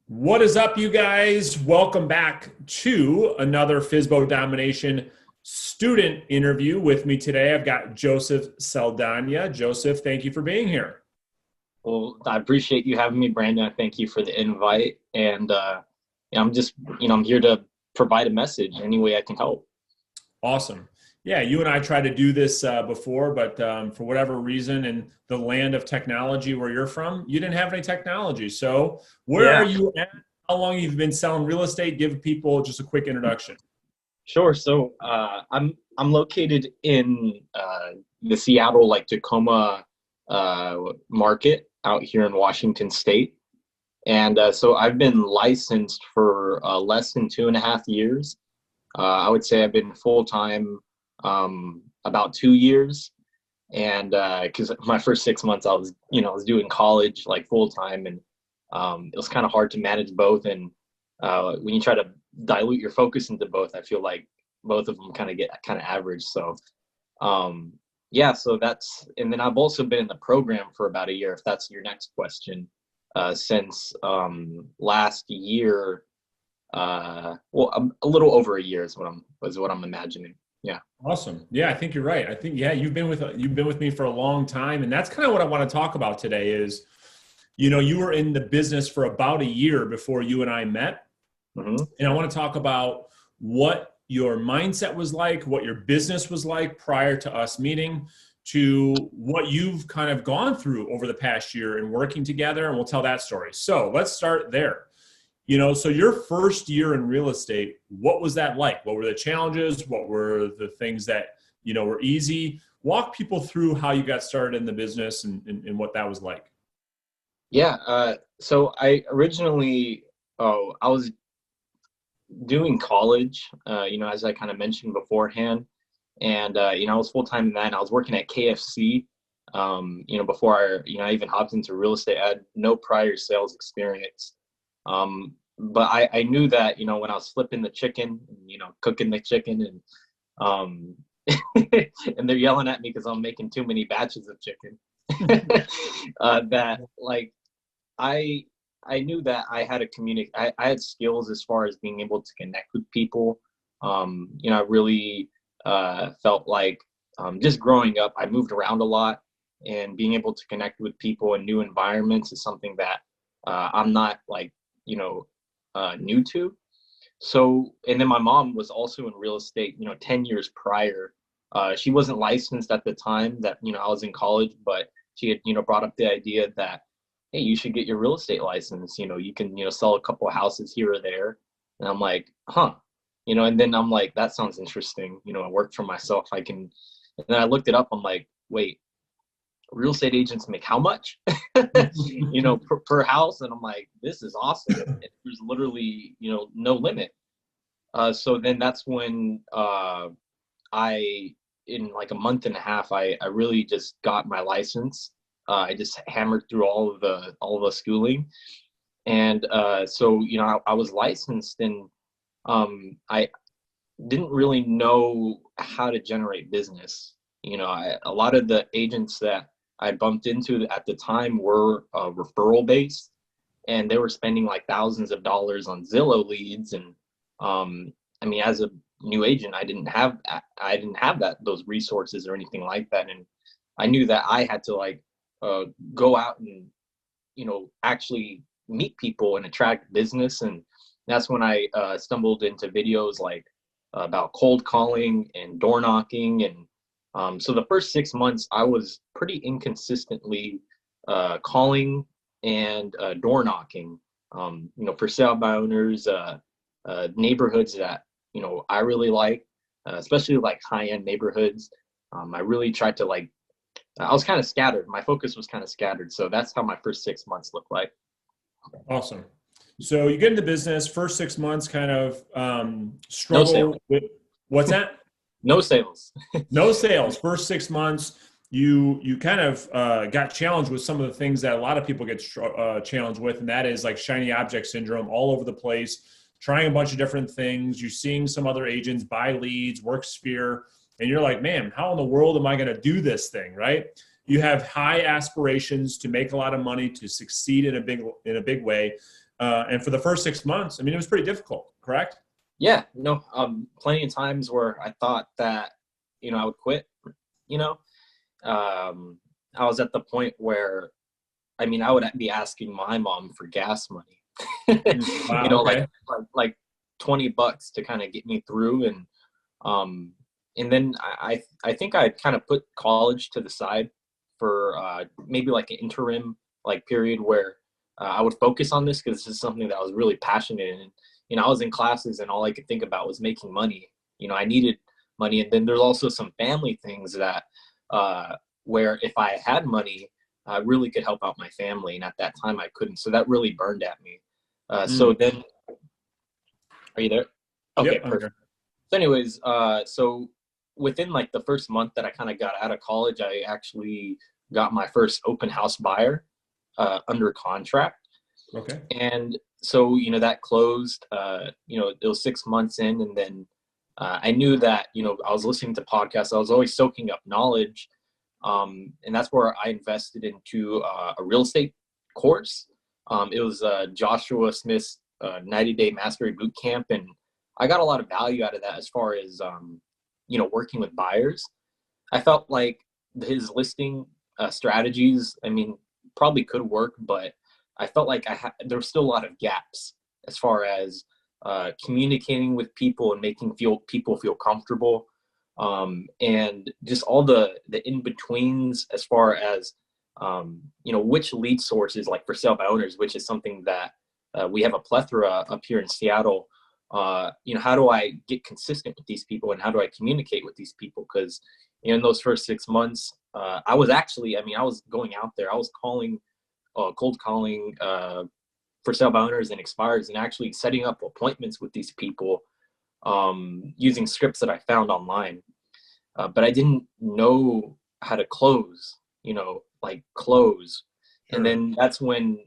What is up, you guys? Welcome back to another FISBO Domination student interview. With me today, I've got Joseph Saldana. Joseph, thank you for being here. Well, I appreciate you having me, Brandon. I thank you for the invite. And yeah, I'm here to provide a message any way I can help. Awesome. Yeah, you and I tried to do this before, but for whatever reason, in the land of technology where you're from, you didn't have any technology. So where are Yeah, you at? How long you've been selling real estate? Give people just a quick introduction. sure. So I'm located in the Seattle, like Tacoma market out here in Washington State. And so I've been licensed for less than 2.5 years. I would say I've been full time about 2 years. And because my first 6 months I was doing college like full time, and it was kind of hard to manage both. And when you try to dilute your focus into both, I feel like both of them kind of get kind of average. So yeah, so and then I've also been in the program for about a year, if that's your next question, since last year. A little over a year is what I'm imagining. Yeah. Awesome. Yeah, I think you're right. I think you've been with me for a long time, and that's kind of what I want to talk about today is, you were in the business for about a year before you and I met. Hmm. And I want to talk about what your mindset was like, what your business was like prior to us meeting, to what you've kind of gone through over the past year and working together, and we'll tell that story. So let's start there. So your first year in real estate, what was that like? What were the challenges? What were the things that, were easy? Walk people through how you got started in the business and what that was like. Yeah. So I originally, I was doing college, as I kind of mentioned beforehand. And, I was full time in that, and I was working at KFC, before I even hopped into real estate. I had no prior sales experience. But I knew that, when I was flipping the chicken, cooking the chicken, and, and they're yelling at me because I'm making too many batches of chicken, that like, I I knew that I had a I had skills as far as being able to connect with people. I really felt like, just growing up, I moved around a lot, and being able to connect with people in new environments is something that I'm not like, new to. So, and then my mom was also in real estate, 10 years prior. She wasn't licensed at the time that, I was in college, but she had, brought up the idea that, hey, you should get your real estate license. You can, sell a couple of houses here or there. And I'm like, huh. And then I'm like, that sounds interesting. I work for myself. And then I looked it up. I'm like, wait, real estate agents make how much? per house. And I'm like, this is awesome. There's literally, no limit. So then that's when I, in like a month and a half, I really just got my license. I just hammered through all of the schooling. And so, I was licensed, and I didn't really know how to generate business. A lot of the agents that I bumped into at the time were referral based, and they were spending like thousands of dollars on Zillow leads. And I mean, as a new agent, I didn't have those resources or anything like that. And I knew that I had to like go out and actually meet people and attract business. And that's when I stumbled into videos like about cold calling and door knocking. And so the first 6 months, I was pretty inconsistently calling and door knocking, for sale by owners, neighborhoods that, I really like, especially like high-end neighborhoods. I really tried to like, I was kind of scattered. My focus was kind of scattered. So that's how my first 6 months looked like. Awesome. So you get into business, first 6 months kind of No sales. struggle with, what's that? No sales. No sales. First 6 months, you kind of got challenged with some of the things that a lot of people get challenged with, and that is like shiny object syndrome all over the place, trying a bunch of different things. You're seeing some other agents buy leads, work Sphere, and you're like, man, how in the world am I going to do this thing, right? You have high aspirations to make a lot of money, to succeed in a big way, And for the first 6 months, I mean, it was pretty difficult, correct? Yeah, no, plenty of times where I thought that, I would quit, you know. I was at the point where, I mean, I would be asking my mom for gas money, Wow, okay. like $20 to kind of get me through. And then I think I kind of put college to the side for maybe like an interim like period where I would focus on this because this is something that I was really passionate in. I was in classes and all I could think about was making money. I needed money. And then there's also some family things that where if I had money, I really could help out my family. And at that time I couldn't. So that really burned at me. So then, are you there? Okay, Yep, I'm perfect. here. So anyways, so within like the first month that I kind of got out of college, I actually got my first open house buyer under contract. Okay. And so, that closed, it was 6 months in. And then I knew that, I was listening to podcasts. I was always soaking up knowledge. And that's where I invested into a real estate course. It was Joshua Smith's 90-day mastery boot camp. And I got a lot of value out of that as far as, working with buyers. I felt like his listing strategies, I mean, probably could work, but I felt like there was still a lot of gaps as far as communicating with people and making people feel comfortable, and just all the in-betweens as far as which lead sources, like for sale by owners, which is something that we have a plethora up here in Seattle. How do I get consistent with these people and how do I communicate with these people? Because in those first 6 months, I was going out there, I was cold calling for sale by owners and expireds and actually setting up appointments with these people using scripts that I found online. But I didn't know how to close, close. Sure. And then that's when,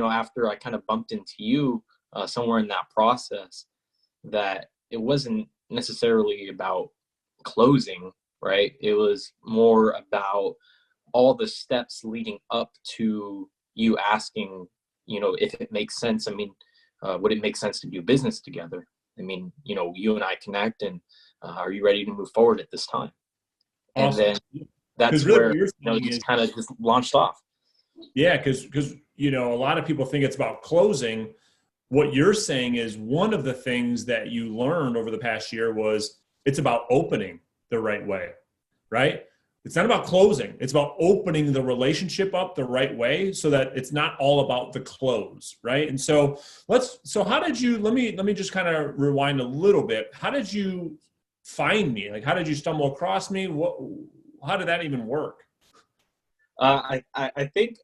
after I kind of bumped into you somewhere in that process, that it wasn't necessarily about closing, right? It was more about all the steps leading up to you asking, if it makes sense. I mean, would it make sense to do business together? I mean, you and I connect, and are you ready to move forward at this time? Awesome. And then that's really where, what you're saying just is, kind of just launched off. yeah, because a lot of people think it's about closing. What you're saying is one of the things that you learned over the past year was it's about opening the right way, right? It's not about closing. It's about opening the relationship up the right way so that it's not all about the close, right? And so how did you, let me just kind of rewind a little bit. How did you find me? Like, how did you stumble across me? How did that even work? I think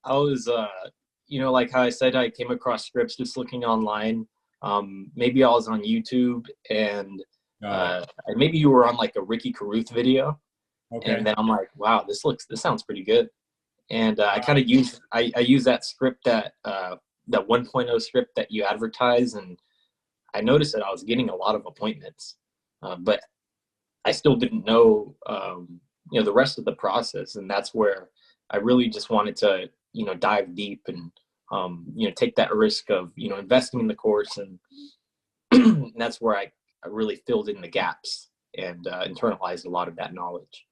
I was, like how I said, I came across scripts just looking online. Maybe I was on YouTube and maybe you were on like a Ricky Carruth video. Okay. And then I'm like, wow, this sounds pretty good. And I kind of use that script that 1.0 script that you advertise. And I noticed that I was getting a lot of appointments, but I still didn't know, the rest of the process. And that's where I really just wanted to, dive deep and, take that risk of, investing in the course. And that's where I really filled in the gaps and internalized a lot of that knowledge.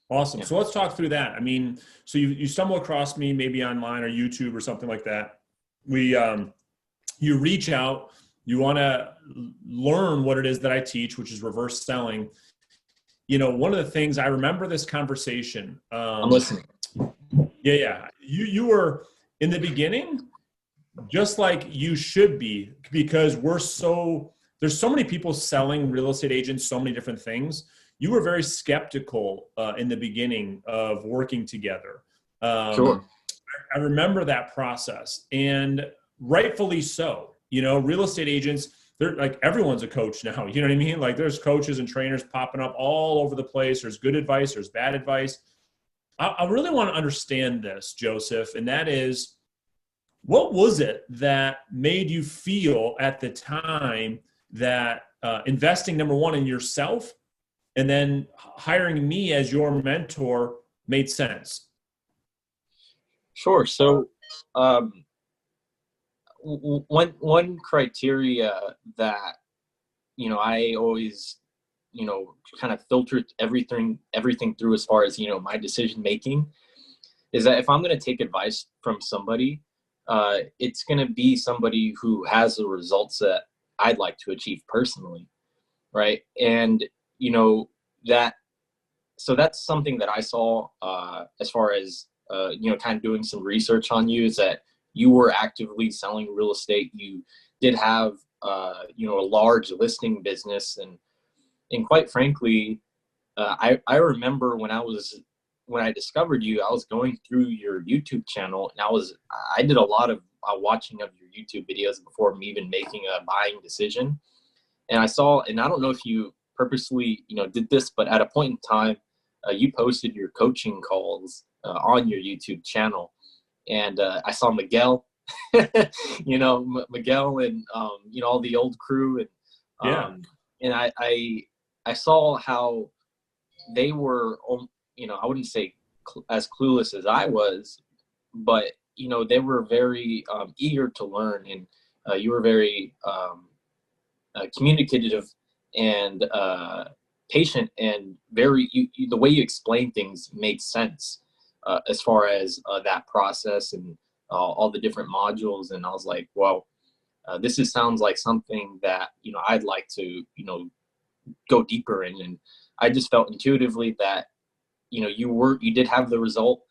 Awesome. Yeah. So let's talk through that. I mean, so you stumble across me maybe online or YouTube or something like that. You reach out, you want to learn what it is that I teach, which is reverse selling. One of the things I remember this conversation. I'm listening. Yeah. You were in the beginning, just like you should be, because there's so many people selling, real estate agents, so many different things. You were very skeptical in the beginning of working together. Sure. I remember that process, and rightfully so. Real estate agents, they're like, everyone's a coach now. You know what I mean? Like, there's coaches and trainers popping up all over the place. There's good advice, there's bad advice. I really want to understand this, Joseph, and that is, what was it that made you feel at the time that investing, number one, in yourself, and then hiring me as your mentor made sense? Sure. So one criteria that, I always, kind of filter everything through as far as, my decision making, is that if I'm going to take advice from somebody, it's going to be somebody who has the results that I'd like to achieve personally, right? And that so that's something that I saw, as far as kind of doing some research on you, is that you were actively selling real estate. You did have a large listing business, and quite frankly, I remember when I discovered you, I was going through your YouTube channel, and I did a lot of watching of your YouTube videos before me even making a buying decision. And I saw, and I don't know if you purposely, did this, but at a point in time, you posted your coaching calls on your YouTube channel, and I saw Miguel, Miguel, and all the old crew, and Yeah. and I saw how they were, I wouldn't say as clueless as I was, but they were very eager to learn, and you were very communicative and patient, and the way you explain things made sense, as far as that process and all the different modules. And I was like, well, sounds like something that I'd like to go deeper in. And I just felt intuitively that you did have the result,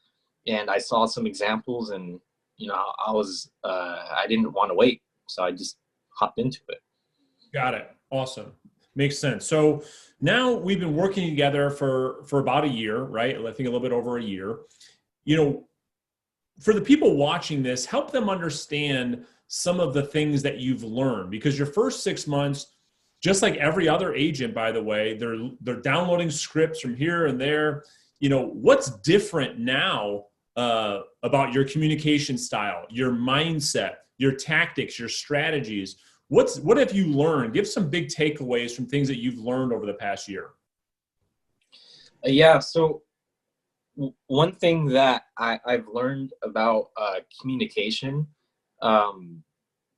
and I saw some examples, and I didn't want to wait, so I just hopped into it. Got it. Awesome. Makes sense. So now we've been working together for about a year, right? I think a little bit over a year. For the people watching this, help them understand some of the things that you've learned, because your first 6 months, just like every other agent, by the way, they're downloading scripts from here and there. What's different now about your communication style, your mindset, your tactics, your strategies? What have you learned? Give some big takeaways from things that you've learned over the past year. Yeah. So one thing that I've learned about communication,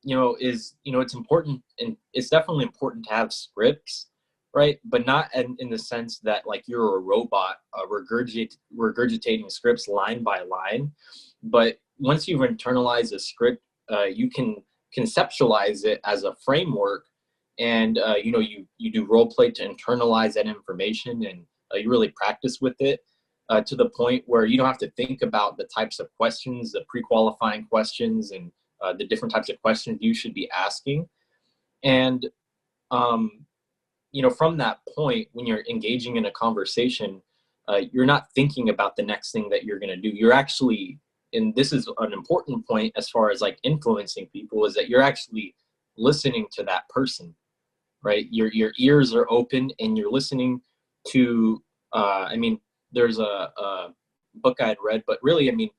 is, it's important, and it's definitely important to have scripts, right? But not in the sense that like you're a robot regurgitating scripts line by line. But once you've internalized a script, you can conceptualize it as a framework, and you do role play to internalize that information, and you really practice with it, to the point where you don't have to think about the types of questions, the pre-qualifying questions, and the different types of questions you should be asking. And from that point, when you're engaging in a conversation, you're not thinking about the next thing that you're going to do. You're actually, and this is an important point as far as like influencing people, is that you're actually listening to that person, right? Your ears are open, and you're listening to, there's a book I had read, but really,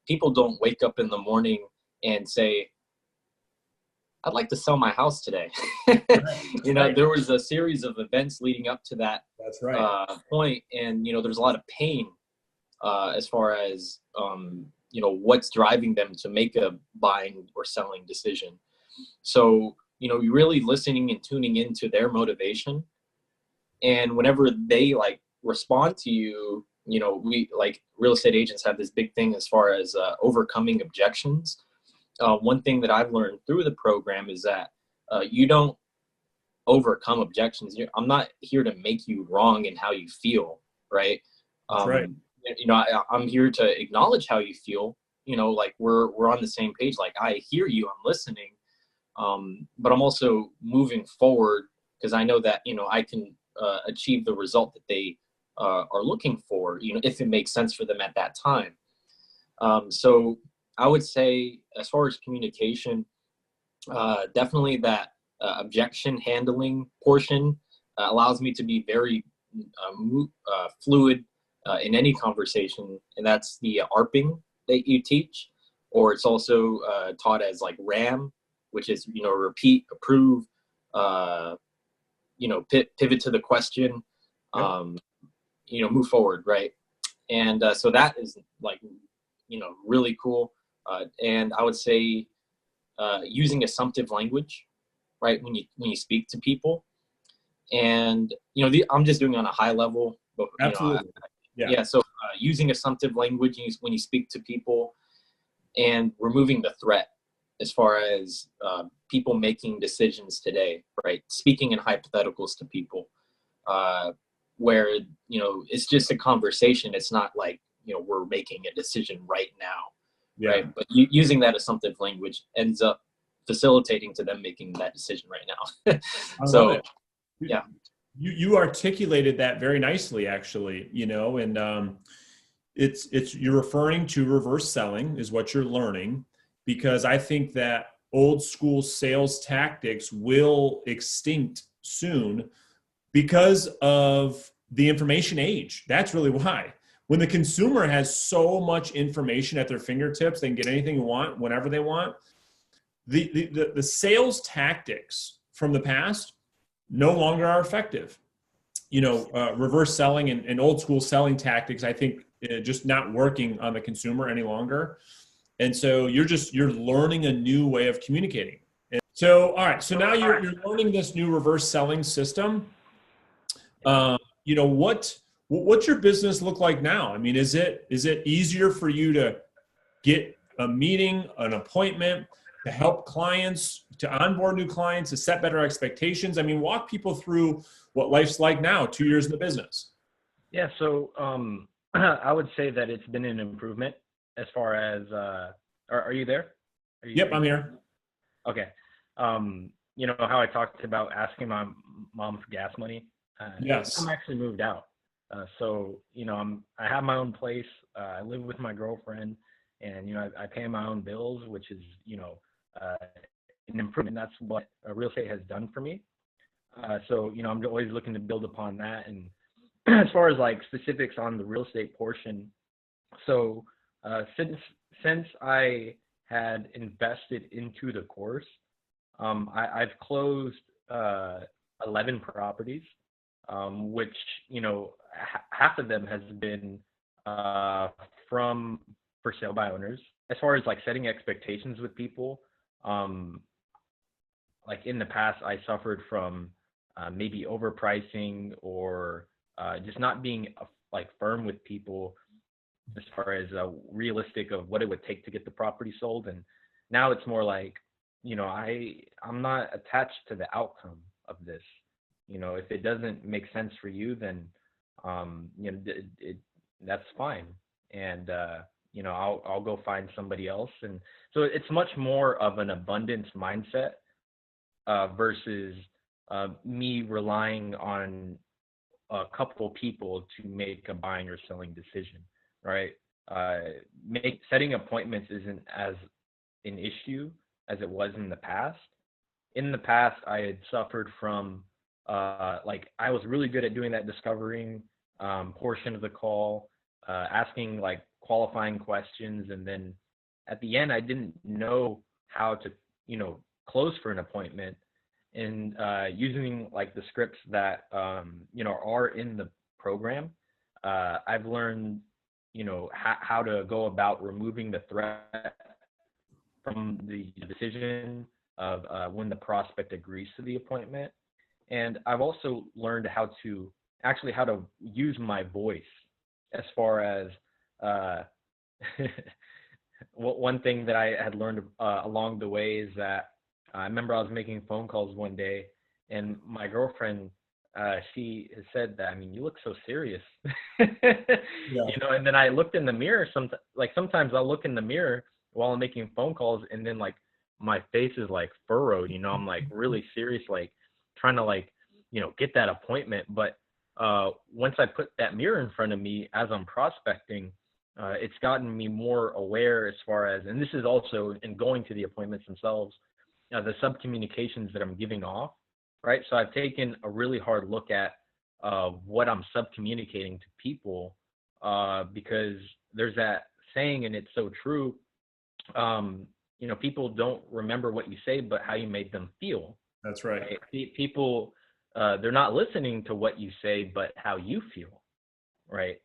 people don't wake up in the morning and say, I'd like to sell my house today. Right. There was a series of events leading up to that. That's right. Point. And, there's a lot of pain as far as, what's driving them to make a buying or selling decision. So, you're really listening and tuning into their motivation. And whenever they like respond to you, we like real estate agents have this big thing as far as overcoming objections. One thing that I've learned through the program is that you don't overcome objections. I'm not here to make you wrong in how you feel, right? That's right. I'm here to acknowledge how you feel. Like we're on the same page. Like I hear you, I'm listening, but I'm also moving forward because I know that I can achieve the result that they are looking for. If it makes sense for them at that time. So I would say, as far as communication, definitely that objection handling portion allows me to be very fluid in any conversation, and that's the ARPing that you teach, or it's also taught as like RAM, which is repeat, approve, pivot to the question, move forward, right? And so that is like really cool. And I would say using assumptive language, right? When you speak to people, and I'm just doing on a high level, but Absolutely. yeah. So using assumptive language when you speak to people, and removing the threat as far as people making decisions today, right? Speaking in hypotheticals to people, where it's just a conversation. It's not like we're making a decision right now, right? But using that assumptive language ends up facilitating to them making that decision right now. I So love it. yeah, you articulated that very nicely, actually. And it's you're referring to reverse selling is what you're learning, because I think that old school sales tactics will extinct soon because of the information age. That's really why. When the consumer has so much information at their fingertips, they can get anything they want whenever they want. The sales tactics from the past no longer are effective. Reverse selling and old school selling tactics, I think, just not working on the consumer any longer. And so you're learning a new way of communicating. And so, all right. So now you're learning this new reverse selling system. What's your business look like now? I mean, is it easier for you to get a meeting, an appointment, to help clients, to onboard new clients, to set better expectations? I mean, walk people through what life's like now, 2 years in the business. Yeah, so I would say that it's been an improvement as far as, are you there? Yep, I'm here. Okay. How I talked about asking my mom for gas money? Yes. I'm actually moved out. So I have my own place. I live with my girlfriend, and I pay my own bills, which is an improvement. That's what real estate has done for me. So I'm always looking to build upon that. And as far as like specifics on the real estate portion, so since I had invested into the course, I've closed 11 properties, which half of them has been from for sale by owners. As far as like setting expectations with people, like in the past, I suffered from maybe overpricing or just not being like firm with people as far as realistic of what it would take to get the property sold. And now it's more like, I'm not attached to the outcome of this. If it doesn't make sense for you, then that's fine. And I'll go find somebody else. And so it's much more of an abundance mindset versus me relying on a couple people to make a buying or selling decision, right? Setting appointments isn't as an issue as it was in the past. In the past, I had suffered from I was really good at doing that discovering portion of the call, asking like qualifying questions, and then at the end, I didn't know how to close for an appointment. And using like the scripts that are in the program, I've learned how to go about removing the threat from the decision of when the prospect agrees to the appointment. And I've also learned how to use my voice as far as one thing that I had learned along the way is that I remember I was making phone calls one day, and my girlfriend, she has said that, you look so serious, and then I looked in the mirror. Sometimes I'll look in the mirror while I'm making phone calls, and then like my face is like furrowed, I'm like really serious, like trying to get that appointment. But once I put that mirror in front of me as I'm prospecting, it's gotten me more aware as far as, and this is also in going to the appointments themselves, the sub-communications that I'm giving off, right? So I've taken a really hard look at what I'm sub-communicating to people, because there's that saying, and it's so true, people don't remember what you say, but how you made them feel. That's right. People, they're not listening to what you say, but how you feel, right?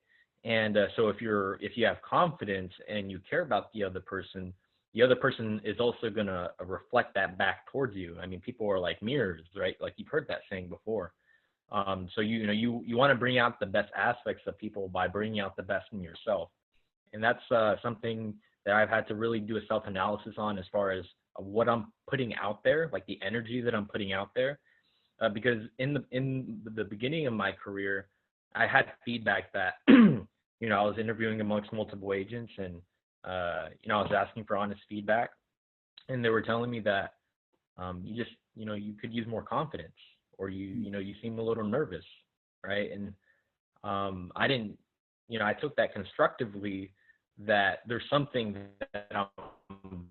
And so if you have confidence and you care about the other person, the other person is also going to reflect that back towards you. I mean, people are like mirrors, right? Like you've heard that saying before. So you want to bring out the best aspects of people by bringing out the best in yourself. And that's something that I've had to really do a self-analysis on, as far as what I'm putting out there, like the energy that I'm putting out there. Because in the beginning of my career, I had feedback that, I was interviewing amongst multiple agents, and, I was asking for honest feedback, and they were telling me that, you could use more confidence, or you seem a little nervous, right? And I didn't, I took that constructively, that there's something that I'm,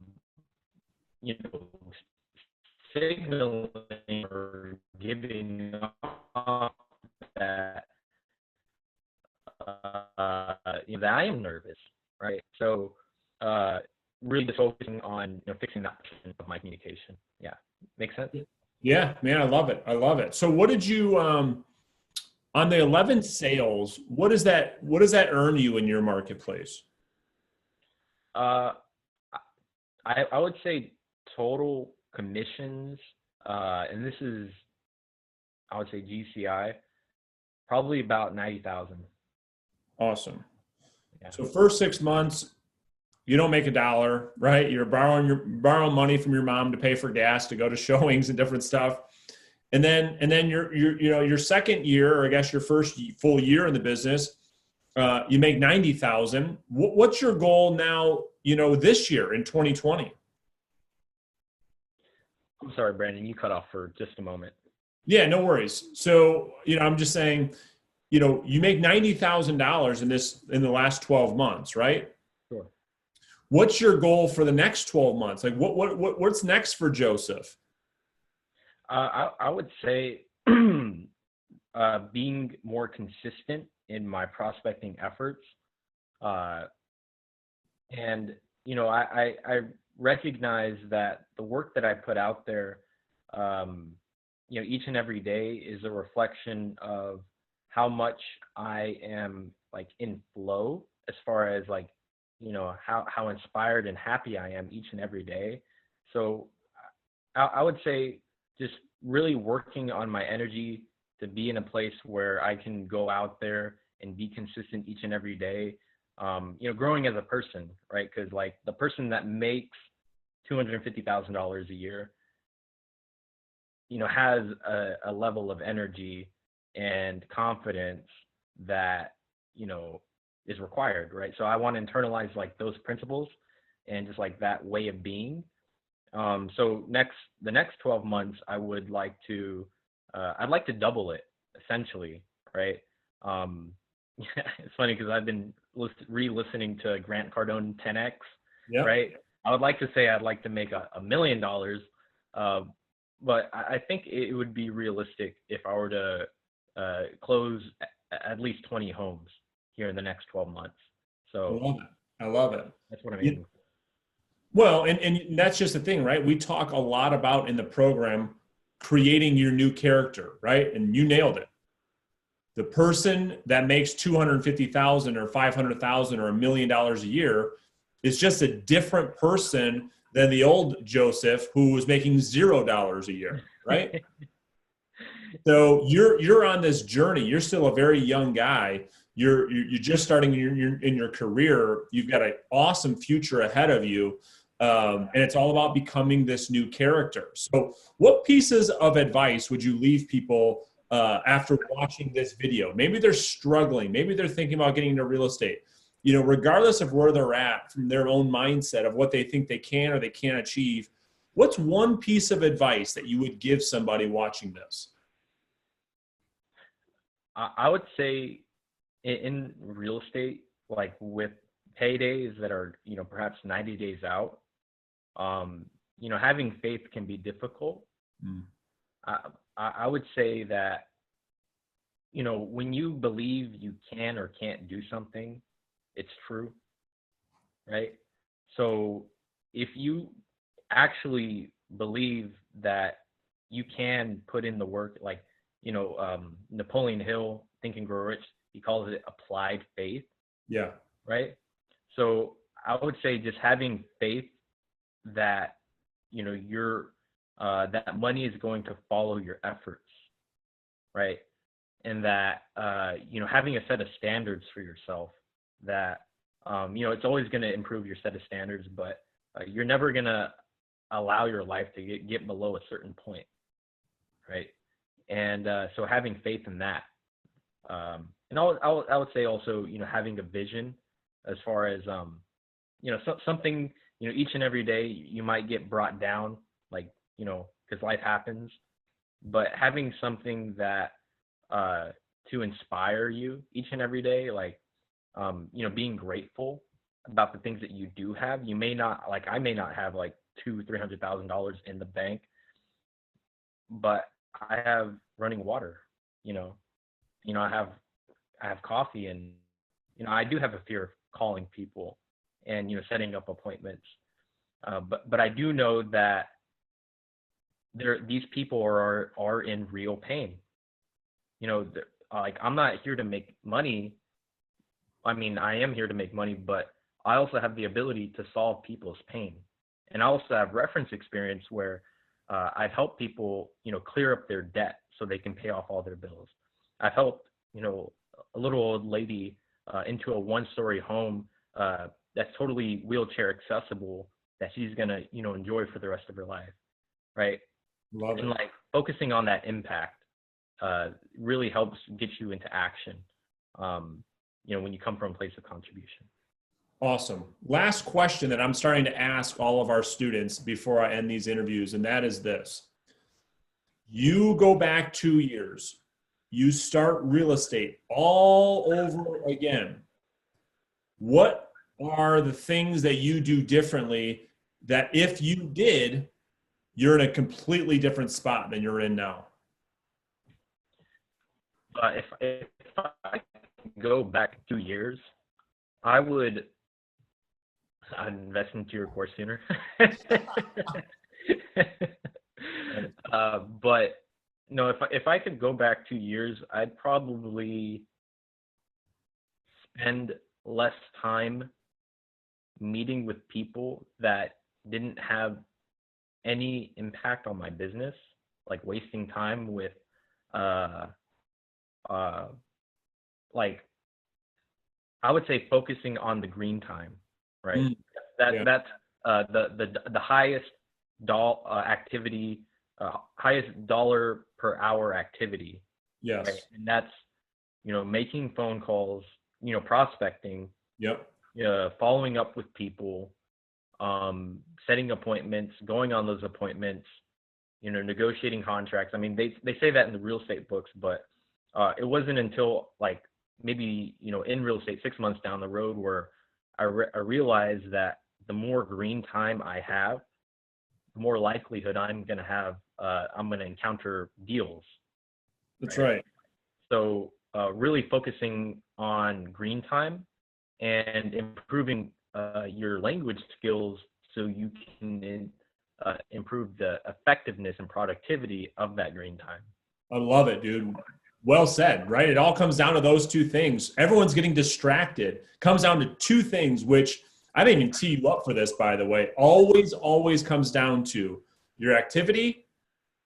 signaling or giving off that, that I am nervous, right? So really just focusing on fixing that portion of my communication. Yeah, makes sense. Yeah, man, I love it. I love it. So what did you on the 11 sales, what does that earn you in your marketplace? I would say total commissions, and this is, I would say GCI, probably about 90,000. Awesome. Yeah. So first 6 months, you don't make $1, right? You're borrowing money from your mom to pay for gas to go to showings and different stuff. And then your second year, or I guess your first full year in the business, you make 90,000. What's your goal now, this year in 2020? I'm sorry, Brandon, you cut off for just a moment. Yeah, no worries. So, I'm just saying, you make $90,000 in the last 12 months, right? Sure. What's your goal for the next 12 months? Like what's next for Joseph? I would say being more consistent in my prospecting efforts. And, I recognize that the work that I put out there, each and every day is a reflection of how much I am like in flow, as far as like, how inspired and happy I am each and every day. So I would say just really working on my energy to be in a place where I can go out there and be consistent each and every day. Growing as a person, right? Because like the person that makes $250,000 a year, has a level of energy and confidence that, is required, right? So I want to internalize like those principles and just like that way of being. So the next 12 months, I would like to, I'd like to double it essentially, right? It's funny because I've been re-listening to Grant Cardone 10X, Yep. right? I would like to say I'd like to make $1 million, but I think it would be realistic if I were to close at least 20 homes here in the next 12 months. So I love it. That's what I'm aiming for. Well, and that's just the thing, right? We talk a lot about in the program creating your new character, right? And you nailed it. The person that makes 250,000 or 500,000 or $1 million a year is just a different person than the old Joseph who was making $0 a year, right? So you're on this journey. You're still a very young guy. You're just starting in your career. You've got an awesome future ahead of you. And it's all about becoming this new character. So what pieces of advice would you leave people after watching this video? Maybe they're struggling. Maybe they're thinking about getting into real estate. Regardless of where they're at from their own mindset of what they think they can or they can't achieve, what's one piece of advice that you would give somebody watching this? I would say in real estate, like with paydays that are, perhaps 90 days out, having faith can be difficult. I would say that, when you believe you can or can't do something, it's true, right? So if you actually believe that you can put in the work, like, Napoleon Hill, Think and Grow Rich, he calls it applied faith. Yeah. Right. So I would say just having faith that, that money is going to follow your efforts, right? And that, having a set of standards for yourself that, it's always going to improve your set of standards, but you're never going to allow your life to get below a certain point, right? And so having faith in that. And I would say also, having a vision as far as, something, each and every day you might get brought down, like, because life happens, but having something that, to inspire you each and every day, like, being grateful about the things that you do have. You may not, like, I may not have like $200,000-$300,000 in the bank, but I have running water, I have coffee, and, I do have a fear of calling people and, setting up appointments. But I do know that these people are in real pain. Like, I'm not here to make money. I mean, I am here to make money, but I also have the ability to solve people's pain. And I also have reference experience where I've helped people, clear up their debt so they can pay off all their bills. I've helped, a little old lady into a one-story home that's totally wheelchair accessible that she's going to, enjoy for the rest of her life, right? Love and it. like focusing on that impact really helps get you into action, when you come from a place of contribution. Awesome. Last question that I'm starting to ask all of our students before I end these interviews, and that is this. You go back 2 years, you start real estate all over again. What are the things that you do differently that if you did, you're in a completely different spot than you're in now? If I go back 2 years, I'd invest into your course sooner. But no, if I could go back 2 years, I'd probably spend less time meeting with people that didn't have any impact on my business, like wasting time with like, I would say focusing on the green time, right? That's the highest activity, highest dollar per hour activity. Yes. Right? And that's, making phone calls, prospecting. Yep. Following up with people, setting appointments, going on those appointments, negotiating contracts. I mean, they say that in the real estate books, but it wasn't until like maybe, in real estate 6 months down the road where I realized that the more green time I have, the more likelihood I'm going to encounter deals. That's right. So really focusing on green time and improving your language skills so you can improve the effectiveness and productivity of that green time. I love it, dude. Well said, right? It all comes down to those two things. Everyone's getting distracted. Comes down to two things, which I didn't even tee you up for this, by the way. Always comes down to your activity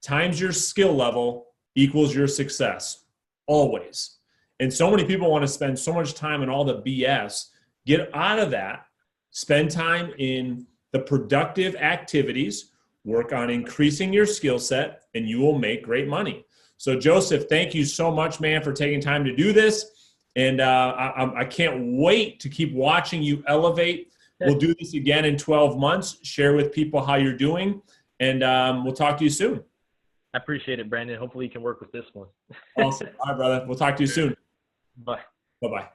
times your skill level equals your success. Always. And so many people want to spend so much time on all the BS. Get out of that. Spend time in the productive activities. Work on increasing your skill set, and you will make great money. So, Joseph, thank you so much, man, for taking time to do this. And I can't wait to keep watching you elevate. We'll do this again in 12 months. Share with people how you're doing. And we'll talk to you soon. I appreciate it, Brandon. Hopefully you can work with this one. Awesome. All right, brother. We'll talk to you soon. Bye. Bye-bye.